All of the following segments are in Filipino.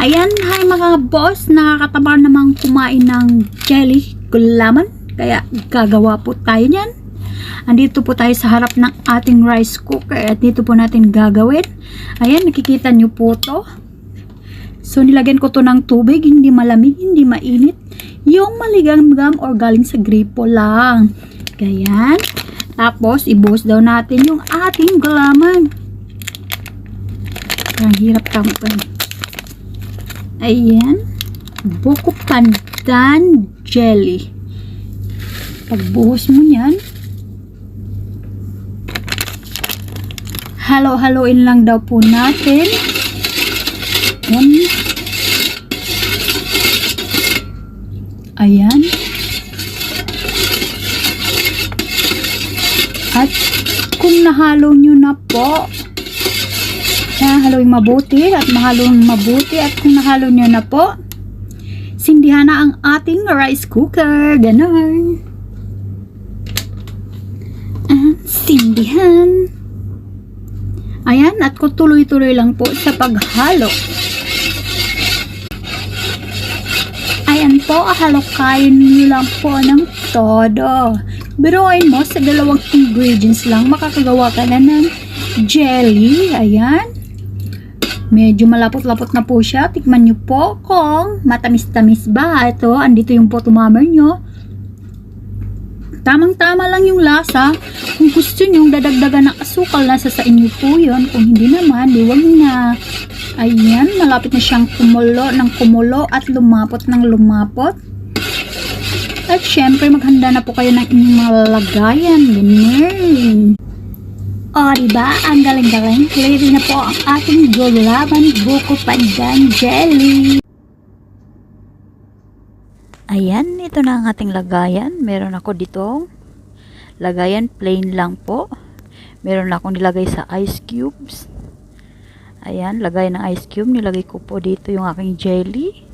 Ayan, hi mga boss, nakakataba namang kumain ng jelly gulaman, kaya gagawa po tayo niyan. Andito po tayo sa harap ng ating rice cooker at dito po natin gagawin. Ayan, nakikita nyo po to. So, nilagyan ko to ng tubig, hindi malamig, hindi mainit. Yung maligamgam or galing sa gripo lang. Ganyan. Tapos, ibuhos daw natin yung ating gulaman. Ang hirap tampan. Ayan. Buko pandan jelly. Pagbuhos mo yan, halo-haloin lang daw po natin. Ayan. At kung nahalo nyo na po, haluin mabuti at mahalong mabuti, at kung nahalo nyo na po, sindihan na ang ating rice cooker. Ganon. Sindihan. Ayan, at kung tuloy-tuloy lang po sa paghalo. Ayan po, halokayin nyo lang po ng todo. Biruin mo, sa dalawang ingredients lang, makakagawa ka na ng jelly. Ayan. Medyo malapot-lapot na po siya. Tikman nyo po kung matamis-tamis ba. Ito, andito yung potumammer nyo. Tamang-tama lang yung lasa. Kung gusto nyo dadagdagan ng asukal, nasa sa inyo po yun. Kung hindi naman, di wag na. Ayan, malapit na siyang kumulo ng kumulo at lumapot ng lumapot. At syempre, maghanda na po kayo ng inyong mga lagayan. Ganyan. O, diba? Ang galing-galing. Ready na po ang ating gulaman buko pandan jelly. Ayan, ito na ang ating lagayan. Meron ako ditong lagayan, plain lang po. Meron akong nilagay sa ice cubes. Ayan, lagay ng ice cube. Nilagay ko po dito yung aking jelly.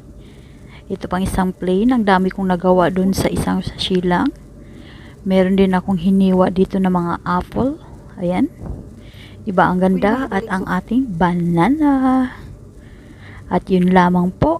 Ito pang isang plain. Ang dami kong nagawa dun sa isang sachet lang. Meron din akong hiniwa dito ng mga apple. Ayan. Diba ang ganda? At ang ating banana. At yun lamang po.